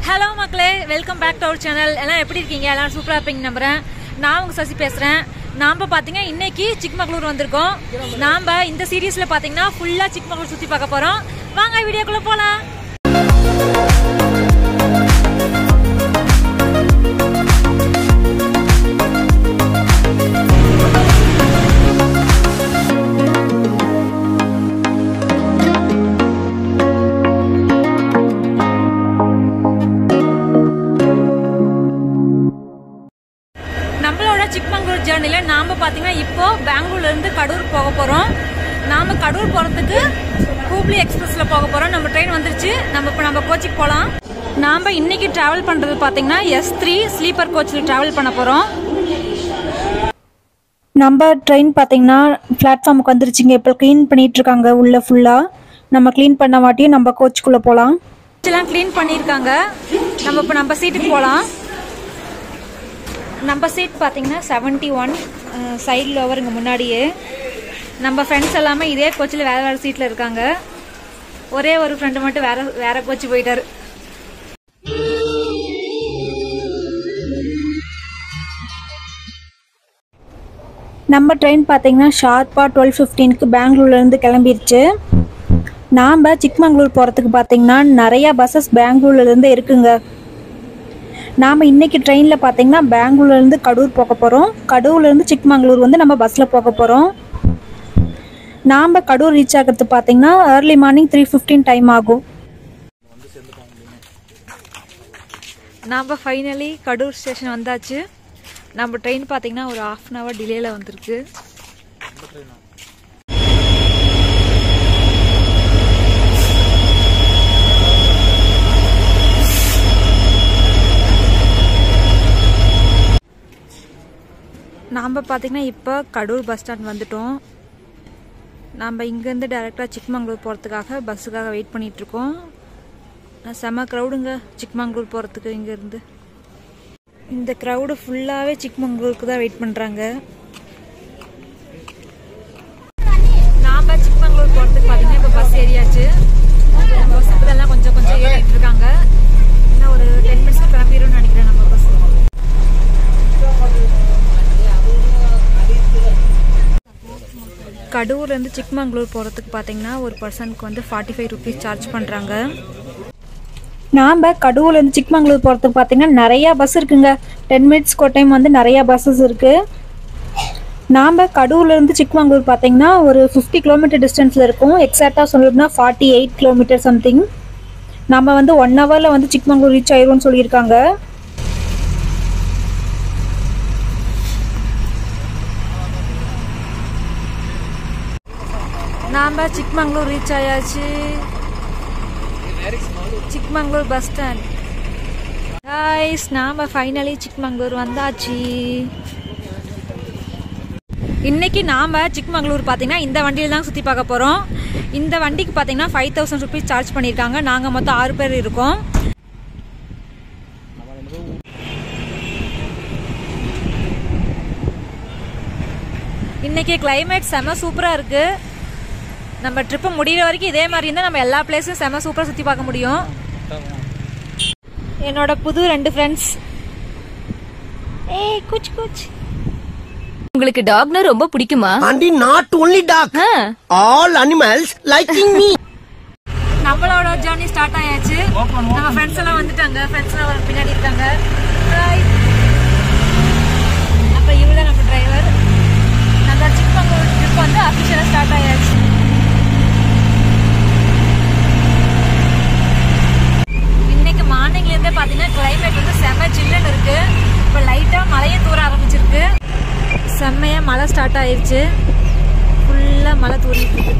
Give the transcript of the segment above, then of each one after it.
Hello மக்களே, welcome back to our channel. எல்லாம் எப்படி இருக்கீங்க? எல்லாரும் சூப்பரா இருப்பீங்க நம்புறேன். நான் உங்க சசி பேசுறேன். நாம பாத்தீங்க இன்னைக்கு சிக்மகளூர் வந்திருக்கோம். நாம இந்த சீரிஸ்ல பாத்தீங்கன்னா ஃபுல்லா சிக்மகளூர் சுத்தி பார்க்க போறோம். வாங்க வீடியோக்குள்ள போலாம். சிக்மங்களூர் ஜர்னில நாம பாத்தீங்கன்னா இப்போ பெங்களூர்ல இருந்து கடூர் போக போறோம். நாம கடூர் போறதுக்கு ஹூப்ளி எக்ஸ்பிரஸ்ல போக போறோம். நம்ம ட்ரெயின் வந்துருச்சு. நம்ம கோச்சிக்கு போலாம். நாம இன்னைக்கு டிராவல் பண்றது பாத்தீங்கன்னா S3 ஸ்லீப்பர் கோச்ல டிராவல் பண்ண போறோம். நம்ம ட்ரெயின் பாத்தீங்கன்னா பிளாட்ஃபார்முக்கு வந்துருச்சுங்க. இப்போ க்ளீன் பண்ணிட்டு இருக்காங்க உள்ள ஃபுல்லா. நம்ம க்ளீன் பண்ண மாட்டியும் நம்ம கோச்சுக்குள்ள போலாம். எல்லாம் க்ளீன் பண்ணிருக்காங்க. நம்ம சீட்டுக்கு போலாம். நம்ம சீட் பார்த்தீங்கன்னா 71 சைடில் ஓவருங்க முன்னாடியே. நம்ம ஃப்ரெண்ட்ஸ் எல்லாமே இதே கோச்சில் வேறு வேறு சீட்டில் இருக்காங்க. ஒரே ஒரு ஃப்ரெண்டு மட்டும் வேற கோச்சு போயிட்டாரு. நம்ம ட்ரெயின் பார்த்தீங்கன்னா ஷார்ப்பாக 12:15க்கு பெங்களூர்லேருந்து கிளம்பிடுச்சு. நாம் சிக்மங்களூர் போகிறதுக்கு பார்த்தீங்கன்னா நிறையா பஸ்ஸஸ் பெங்களூர்லேருந்து இருக்குங்க. நாம் இன்றைக்கி ட்ரெயினில் பார்த்தீங்கன்னா பெங்களூர்லேருந்து கடூர் போக போகிறோம். கடூர்லேருந்து சிக்மங்களூர் வந்து நம்ம பஸ்ஸில் போக போகிறோம். நாம் கடூர் ரீச் ஆகிறது பார்த்தீங்கன்னா ஏர்லி மார்னிங் 3:15 டைம் ஆகும். நாம் ஃபைனலி கடூர் ஸ்டேஷன் வந்தாச்சு. நம்ம ட்ரெயின் பார்த்தீங்கன்னா ஒரு 1/2 hour டிலேயில் வந்திருக்கு. நாம் பார்த்தீங்கன்னா இப்போ கடூர் பஸ் ஸ்டாண்ட் வந்துட்டோம். நம்ம இங்கேருந்து டைரெக்டாக சிக்மங்களூர் போகிறதுக்காக பஸ்ஸுக்காக வெயிட் பண்ணிகிட்ருக்கோம். செம க்ரௌடுங்க சிக்மங்களூர் போகிறதுக்கு. இங்கேருந்து இந்த க்ரௌடு ஃபுல்லாகவே சிக்மங்களூருக்கு தான் வெயிட் பண்ணுறாங்க. நாம் சிக்மங்களூர் போகிறதுக்கு பார்த்தீங்கன்னா இப்போ பஸ் ஏறியாச்சு. பஸ் இதெல்லாம் கொஞ்சம் ஏறிட்டு இருக்காங்க. இன்னும் ஒரு 10 minutes கிளம்பிடும்னு நினைக்கிறேன் நம்ம பஸ். கடூர்லேருந்து சிக்மங்களூர் போகிறதுக்கு பார்த்தீங்கன்னா ஒரு பர்சனுக்கு வந்து 45 rupees சார்ஜ் பண்ணுறாங்க. நாம் கடூர்லேருந்து சிக்மங்களூர் போகிறதுக்கு பார்த்தீங்கன்னா நிறையா பஸ் இருக்குங்க. 10 minutes ஒரு டைம் வந்து நிறையா பஸ்ஸஸ் இருக்குது. நாம் கடூர்லேருந்து சிக்மங்களூர் பார்த்தீங்கன்னா ஒரு 50 கிலோமீட்டர் டிஸ்டன்ஸில் இருக்கும். எக்ஸாக்டாக சொல்லணும்னா 48 கிலோமீட்டர் சம்திங். நம்ம வந்து 1 hourல வந்து சிக்மங்களூர் ரீச் ஆயிடும்னு சொல்லியிருக்காங்க. நாம் சிக்மங்களூர் ரீச் ஆயாச்சு. Chikmagalur bus stand. गाइस நாம் ஃபைனலி சிக்மங்களூர் வந்தாச்சு. இன்னைக்கு நாம் சிக்மங்களூர் பார்த்தீங்கன்னா இந்த வண்டியில் தான் சுற்றி பார்க்க போகிறோம். இந்த வண்டிக்கு பார்த்தீங்கன்னா 5000 rupees சார்ஜ் பண்ணியிருக்காங்க. நாங்கள் மொத்தம் 6 பேர் இருக்கோம். இன்னைக்கு கிளைமேட் செம சூப்பராக இருக்குது. நம்ம ட்ரிப்பு முடிகிற வரைக்கும் இதே மாதிரி இருந்தால் நம்ம எல்லா பிளேஸும் செம சூப்பராக சுற்றி பார்க்க முடியும். என்னோட புது 2 ஃப்ரெண்ட்ஸ். ஏய் குச் குச். உங்களுக்கு டாக்னா ரொம்ப பிடிக்குமா? And not only dog, all animals liking me. நம்மளோட ஜர்னி ஸ்டார்ட் ஆயாச்சு. நம்ம ஃப்ரெண்ட்ஸ் எல்லாம் வந்துட்டாங்க. ஃப்ரெண்ட்ஸ் எல்லாம் பின்னாடி இருக்காங்க. அப்ப இவங்க தான் நம்ம டிரைவர். நம்ம சிக்மங்களூர் ட்ரிப் வந்து அஃபிஷியலாக ஸ்டார்ட் ஆயாச்சு. இன்னைக்கு மார்னிங்லேருந்தே பார்த்தீங்கன்னா கிளைமேட் வந்து செம்ம சில்லுன்னு இருக்கு. இப்போ லைட்டாக மழையும் தூர ஆரம்பிச்சிருக்கு. செம்மையாக மழை ஸ்டார்ட் ஆயிடுச்சு. ஃபுல்லாக மழை தூரிட்டு இருக்கு.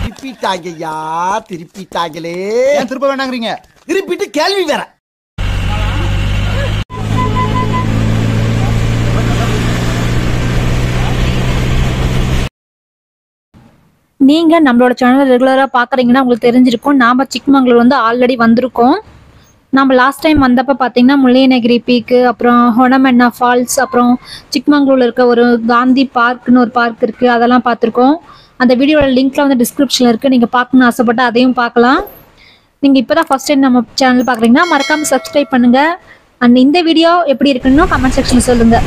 திருப்பிட்டாங்கய்யா, திருப்பிட்டாங்களே. ஏன் திருப்ப வேண்டாங்கிறீங்க? திருப்பிட்டு கேள்வி வேற. நீங்கள் நம்மளோட சேனலை ரெகுலராக பார்க்குறீங்கன்னா உங்களுக்கு தெரிஞ்சிருக்கும். நாம் சிக்மங்களூர் வந்து ஆல்ரெடி வந்திருக்கோம். நம்ம லாஸ்ட் டைம் வந்தப்போ பார்த்தீங்கன்னா முல்லையனகிரி பீக்கு, அப்புறம் ஹொனமென்னா ஃபால்ஸ், அப்புறம் சிக்மங்களூரில் இருக்க ஒரு காந்தி பார்க்னு ஒரு பார்க் இருக்குது, அதெல்லாம் பார்த்துருக்கோம். அந்த வீடியோட லிங்க்ல வந்து டிஸ்கிரிப்ஷனில் இருக்குது, நீங்கள் பார்க்கணுன்னு ஆசைப்பட்டு அதையும் பார்க்கலாம். நீங்கள் இப்போ தான் ஃபஸ்ட் டைம் நம்ம சேனல் பார்க்குறீங்கன்னா மறக்காமல் சப்ஸ்கிரைப் பண்ணுங்கள். அண்ட் இந்த வீடியோ எப்படி இருக்குன்னு கமெண்ட் செக்ஷனில் சொல்லுங்கள்.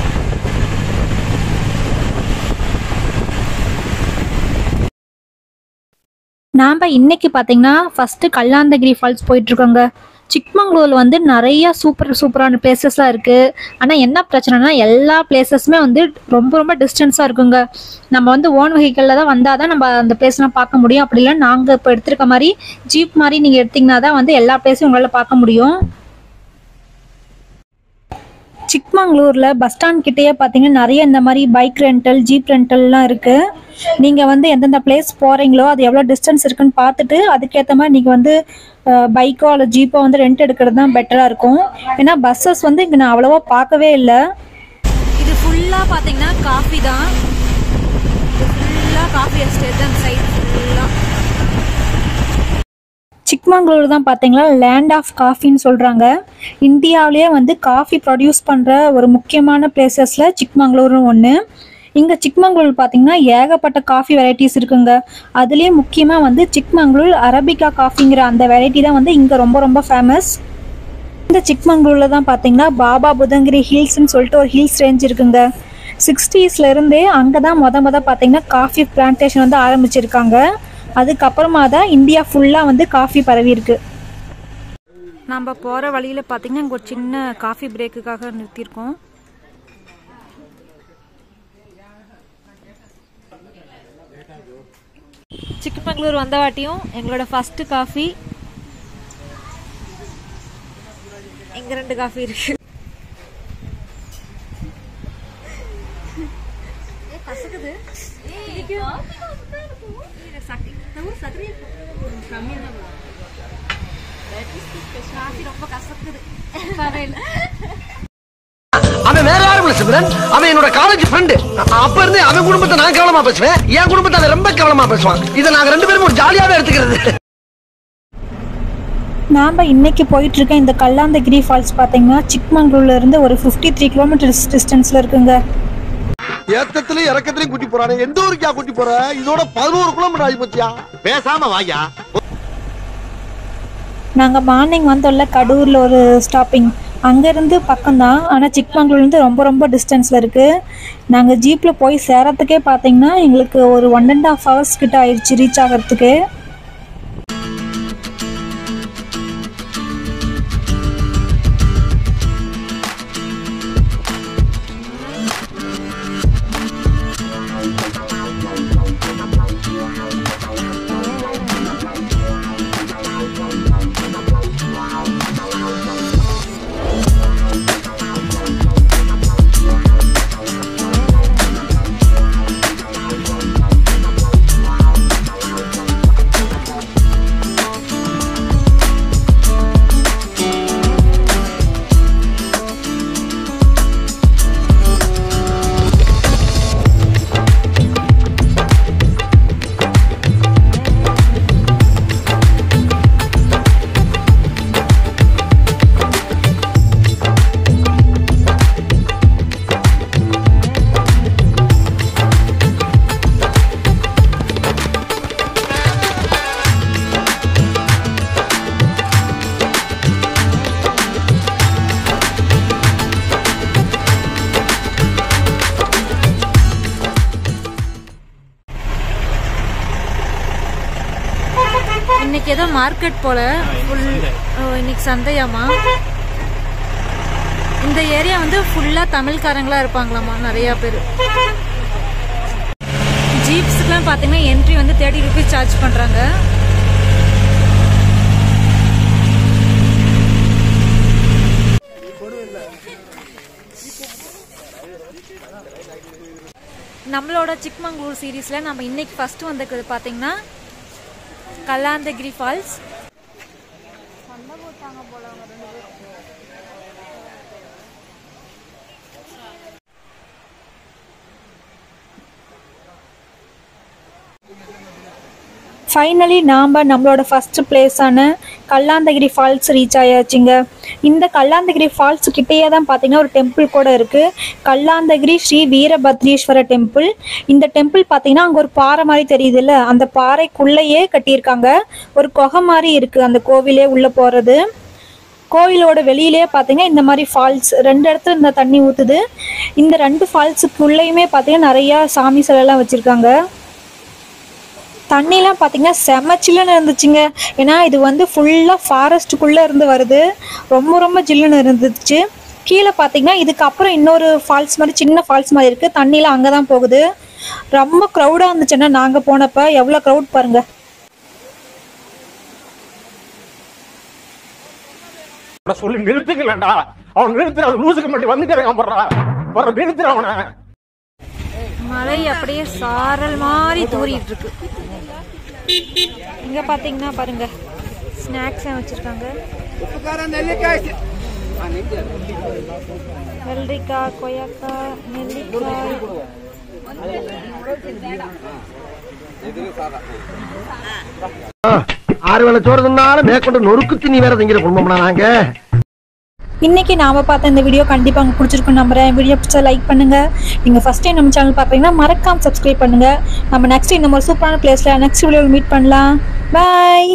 நாம் இன்னைக்கு பார்த்தீங்கன்னா ஃபஸ்ட்டு கல்லாந்தகிரி ஃபால்ஸ் போயிட்டுருக்கோங்க. சிக்மங்களூரில் வந்து நிறைய சூப்பரான பிளேசஸ்லாம் இருக்குது. ஆனால் என்ன பிரச்சனைனா எல்லா பிளேசஸுமே வந்து ரொம்ப ரொம்ப டிஸ்டன்ஸாக இருக்குங்க. நம்ம வந்து ஓன் வெஹிக்கிளில் தான் வந்தால் தான் நம்ம அந்த பிளேஸ்லாம் பார்க்க முடியும். அப்படி இல்லை நாங்கள் இப்போ எடுத்துருக்க மாதிரி ஜீப் மாதிரி நீங்கள் எடுத்திங்கன்னா தான் வந்து எல்லா பிளேஸையும் உங்களால் பார்க்க முடியும். சிக்மங்களூரில் பஸ் ஸ்டாண்ட் கிட்டேயே பார்த்தீங்கன்னா நிறைய இந்த மாதிரி பைக் ரெண்டல், ஜீப் ரெண்டல்லாம் இருக்குது. நீங்கள் வந்து எந்தெந்த பிளேஸ் போகிறீங்களோ அது எவ்வளோ டிஸ்டன்ஸ் இருக்குன்னு பார்த்துட்டு அதுக்கேற்ற மாதிரி நீங்கள் வந்து பைக்கோ அல்ல ஜீப்போ வந்து ரெண்ட் எடுக்கிறது தான் பெட்டராக இருக்கும். ஏன்னா பஸ்ஸஸ் வந்து இங்கே நான் அவ்வளோவா பார்க்கவே இல்லை. இது ஃபுல்லாக பார்த்தீங்கன்னா காஃபி தான். இது ஃபுல்லாக காஃபி எஸ்டேட் தான் சைட் ஃபுல்லாக. சிக்மங்களூர் தான் பார்த்தீங்களா லேண்ட் ஆஃப் காஃபின்னு சொல்கிறாங்க. இந்தியாவிலேயே வந்து காஃபி ப்ரொடியூஸ் பண்ணுற ஒரு முக்கியமான பிளேசஸில் சிக்மங்களூரும் ஒன்று. இங்கே சிக்மங்களூர் பார்த்தீங்கன்னா ஏகப்பட்ட காஃபி வெரைட்டிஸ் இருக்குங்க. அதுலேயே முக்கியமாக வந்து சிக்மங்களூர் அரபிகா காஃபிங்கிற அந்த வெரைட்டி தான் வந்து இங்கே ரொம்ப ரொம்ப ஃபேமஸ். இந்த சிக்மங்களூரில் தான் பார்த்தீங்கன்னா பாபா புதங்கிரி ஹில்ஸ்ன்னு சொல்லிட்டு ஒரு ஹில்ஸ் ரேஞ்ச் இருக்குங்க. 60ஸ்லேருந்தே அங்கே தான் பார்த்தீங்கன்னா காஃபி பிளான்டேஷன் வந்து ஆரம்பிச்சிருக்காங்க. அதுக்கப்புறமா தான் இந்தியா ஃபுல்லாக வந்து காஃபி பரவி இருக்கு. நம்ம போகிற வழியில் பார்த்தீங்கன்னா இங்கே ஒரு சின்ன காஃபி பிரேக்குக்காக நிறுத்தியிருக்கோம். சிக்மங்களூர் வந்த வாட்டியும் எங்களோட ஃபர்ஸ்ட் காஃபி இங்க 2 காஃபி இருக்கு. கசக்குது. காஃபி ரொம்ப கசக்குது. அவன் வேற யாரும் இல்ல சிம்ரன், அவன் என்னோட காலேஜ் ஃப்ரெண்டு. அப்ப இருந்து அவன் குடும்பத்தை நான் கவனமா பேசுவேன், என் குடும்பத்தை அவன் ரொம்ப கவனமா பேசுவான். இதை நாங்க 2 பேரும் ஒரு ஜாலியாவே எடுத்துக்கிறது. நாம் இன்னைக்கு போயிட்டு இருக்க இந்த கல்லாந்தகிரி ஃபால்ஸ் பார்த்தீங்கன்னா சிக்மங்களூர்ல இருந்து ஒரு 53 கிலோமீட்டர்ஸ் டிஸ்டன்ஸ்ல இருக்குங்க. ஏத்தத்திலயும் இறக்கத்திலயும் கூட்டி போறானே, எந்த ஊருக்கா கூட்டி போற? இதோட 11 கிலோமீட்டர் ஆகி போச்சியா? பேசாம வாயா. நாங்கள் மார்னிங் வந்தோம்ல கடூரில் ஒரு ஸ்டாப்பிங், அங்கேருந்து பக்கம்தான். ஆனால் சிக்மங்களூர்லேருந்து ரொம்ப ரொம்ப டிஸ்டன்ஸில் இருக்குது. நாங்கள் ஜீப்பில் போய் சேரத்துக்கே பார்த்தீங்கன்னா எங்களுக்கு ஒரு 1.5 hours கிட்ட ஆயிடுச்சு ரீச் ஆகிறதுக்கு. இன்னைக்கு ஏதோ மார்க்கெட் போல இன்னைக்கு சந்தையாமா. இந்த ஏரியா வந்து ஃபுல்லா தமிழ்காரங்களா இருப்பாங்களாமா நிறைய பேர். ஜீப்ஸ்க்குலாம் பார்த்தீங்கன்னா என்ட்ரி வந்து 30 rupees சார்ஜ் பண்றாங்க. நம்மளோட சிக்மங்களூர் சீரீஸ்ல நம்ம இன்னைக்கு ஃபர்ஸ்ட் வந்திருக்கிறது பார்த்தீங்கன்னா கல்லாந்தகிரி ஃபால்ஸ். ஃபைனலி நாம் நம்மளோட ஃபஸ்ட்டு பிளேஸான கல்லாந்தகிரி ஃபால்ஸ் ரீச் ஆயாச்சுங்க. இந்த கல்லாந்தகிரி ஃபால்ஸ் கிட்டேயே தான் பார்த்தீங்கன்னா ஒரு டெம்பிள் கூட இருக்குது. கல்லாந்தகிரி ஸ்ரீ வீரபத்ரீஸ்வர டெம்பிள். இந்த டெம்பிள் பார்த்தீங்கன்னா அங்கே ஒரு பாறை மாதிரி தெரியுதுல்ல, அந்த பாறைக்குள்ளேயே கட்டியிருக்காங்க. ஒரு குகை மாதிரி இருக்குது அந்த கோவிலே உள்ளே போகிறது. கோவிலோட வெளியிலே பார்த்தீங்கன்னா இந்த மாதிரி ஃபால்ஸ் 2 இடத்துல இந்த தண்ணி ஊற்றுது. இந்த 2 ஃபால்ஸுக்குள்ளேயுமே பார்த்தீங்கன்னா நிறையா சாமி சிலைலாம் வச்சுருக்காங்க. தண்ணிலாம் பார்த்தீங்கன்னா செம சில்லுன்னு இருந்துச்சுங்க. ஏன்னா இது வந்து ஃபுல்லாக ஃபாரஸ்ட்டுக்குள்ளே இருந்து வருது. ரொம்ப ரொம்ப ஜில்லுன்னு இருந்துச்சு. கீழே பார்த்தீங்கன்னா இதுக்கப்புறம் இன்னொரு ஃபால்ஸ் மாதிரி சின்ன ஃபால்ஸ் மாதிரி இருக்குது. தண்ணிலாம் அங்கே தான் போகுது. ரொம்ப க்ரௌடாக இருந்துச்சுன்னா நாங்கள் போனப்போ எவ்வளோ க்ரௌட் பாருங்க. சொல்லி நிறுத்துக்கலடா, அவன் நிறுத்துற லூசுக்கு மட்டும் வந்துட்டு நிறுத்துற அவனை. மழை அப்படியே சாரல் மாதிரி தூரிட்டு இருக்கு. இங்க பாத்தீங்கன்னா பாருங்க ஸ்நாக்ஸ் வச்சிருக்காங்க. வெள்ளரிக்காய், கொய்யாக்காய், நெல்லிக்காய். ஆறு வேளை சோறுனால மேற்கொண்டு நொறுக்கு திணி வேற திங்கிற குடும்பம்னா நாங்க. இன்னைக்கு நாம பார்த்த இந்த வீடியோ கண்டிப்பாக உங்களுக்கு பிடிச்சிருக்கும் நம்புறேன். வீடியோ பிடிச்சா லைக் பண்ணுங்க. நீங்கள் ஃபர்ஸ்ட் டைம் நம்ம சேனல் பார்த்தீங்கன்னா மறக்காம சப்ஸ்கிரைப் பண்ணுங்க. நம்ம நெக்ஸ்ட் இந்த மாதிரி சூப்பரான பிளேஸ்ல நெக்ஸ்ட் வீடியோவில் மீட் பண்ணலாம். பாய்.